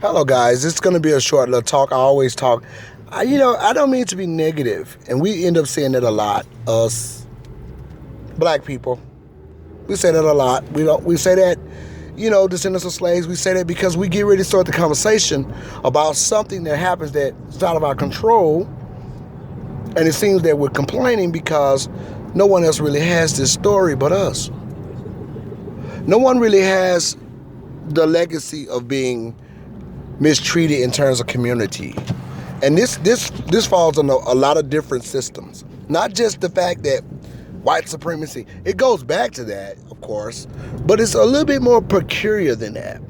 Hello, guys. It's going to be a short little talk. I always talk. I don't mean to be negative, and we end up saying it a lot. Us black people, we say that a lot. We don't. We say that, descendants of slaves. We say that because we get ready to start the conversation about something that happens that's out of our control, and it seems that we're complaining because no one else really has this story but us. No one really has the legacy of being mistreated in terms of community. And this falls on a lot of different systems. Not just the fact that white supremacy, it goes back to that, of course, but it's a little bit more peculiar than that.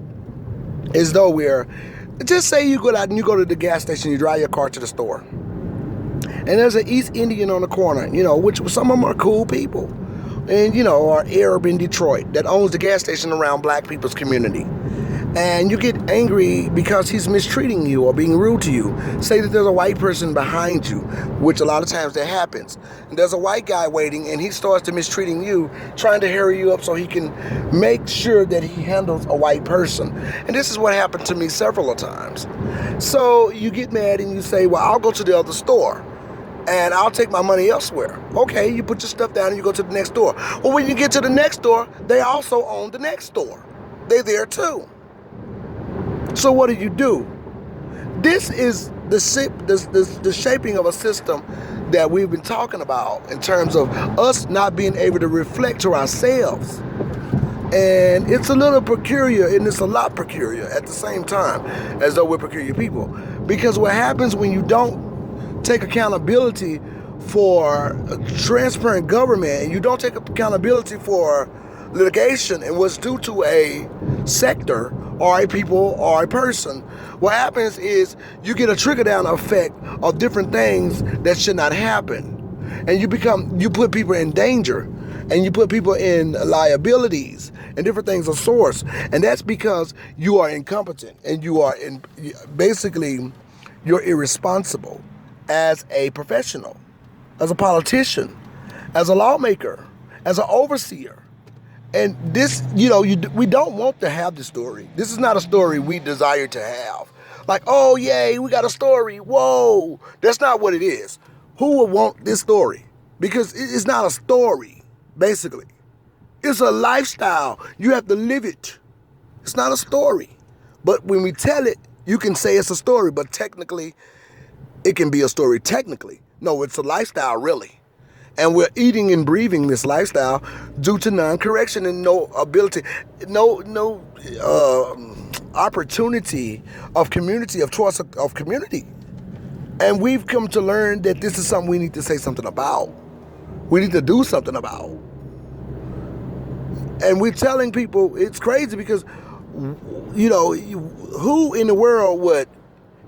As though just say you go out and you go to the gas station, you drive your car to the store, and there's an East Indian on the corner, which some of them are cool people, and, are Arab in Detroit that owns the gas station around black people's community. And you get angry because he's mistreating you or being rude to you. Say that there's a white person behind you, which a lot of times that happens. And there's a white guy waiting and he starts to mistreating you, trying to hurry you up so he can make sure that he handles a white person. And this is what happened to me several of times. So you get mad and you say, well, I'll go to the other store and I'll take my money elsewhere. Okay, you put your stuff down and you go to the next store. Well, when you get to the next store, they also own the next store. They're there too. So what do? This is the shaping of a system that we've been talking about in terms of us not being able to reflect to ourselves. And it's a little peculiar, and it's a lot peculiar at the same time, as though we're peculiar people. Because what happens when you don't take accountability for transparent government, and you don't take accountability for litigation and what's due to a sector or a people or a person, what happens is you get a trickle down effect of different things that should not happen. And you put people in danger, and you put people in liabilities and different things of source. And that's because you are incompetent and basically you're irresponsible as a professional, as a politician, as a lawmaker, as an overseer. And this, we don't want to have this story. This is not a story we desire to have. Like, oh, yay, we got a story. Whoa. That's not what it is. Who would want this story? Because it's not a story, basically. It's a lifestyle. You have to live it. It's not a story. But when we tell it, you can say it's a story, but technically, it can be a story technically. No, it's a lifestyle, really. And we're eating and breathing this lifestyle due to non-correction and no ability, no opportunity of community, of choice of community. And we've come to learn that this is something we need to say something about. We need to do something about. And we're telling people, it's crazy because, who in the world would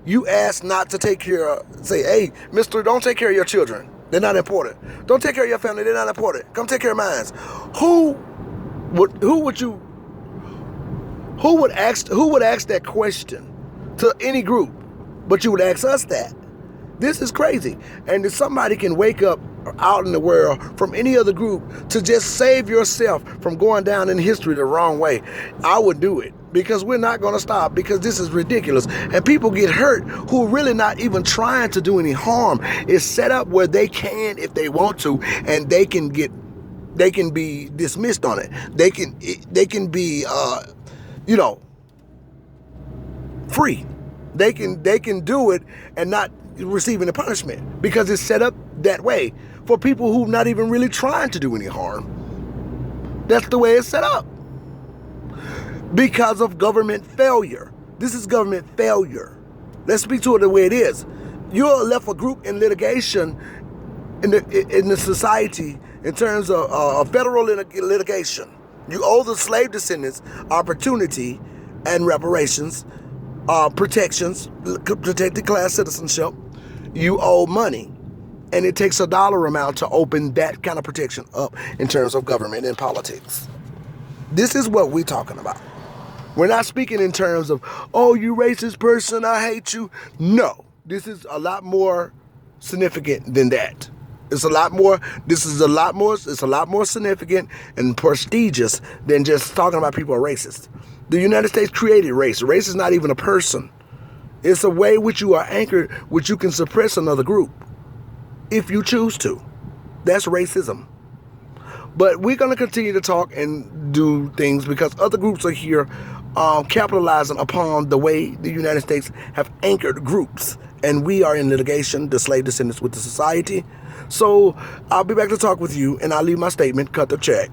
you ask not to take care of, say, hey, mister, don't take care of your children. They're not important. Don't take care of your family. They're not important. Come take care of mine. Who would ask that question to any group? But you would ask us that. This is crazy. And if somebody can wake up out in the world from any other group to just save yourself from going down in history the wrong way, I would do it. Because we're not going to stop, because this is ridiculous. And people get hurt who are really not even trying to do any harm. It's set up where they can, if they want to, and they can be dismissed on it. They can be, free. They can do it and not receive any punishment because it's set up that way for people who not even really trying to do any harm. That's the way it's set up. Because of government failure. This is government failure. Let's speak to it the way it is. You're left a group in litigation in the society in terms of federal litigation. You owe the slave descendants opportunity and reparations, protections, protected class citizenship. You owe money. And it takes a dollar amount to open that kind of protection up in terms of government and politics. This is what we're talking about. We're not speaking in terms of, oh, you racist person, I hate you. No, this is a lot more significant than that. It's a lot more. This is a lot more. It's a lot more significant and prestigious than just talking about people are racist. The United States created race. Race is not even a person. It's a way which you are anchored, which you can suppress another group if you choose to. That's racism. But we're going to continue to talk and do things because other groups are here capitalizing upon the way the United States have anchored groups. And we are in litigation, the slave descendants with the society. So I'll be back to talk with you, and I'll leave my statement, cut the check.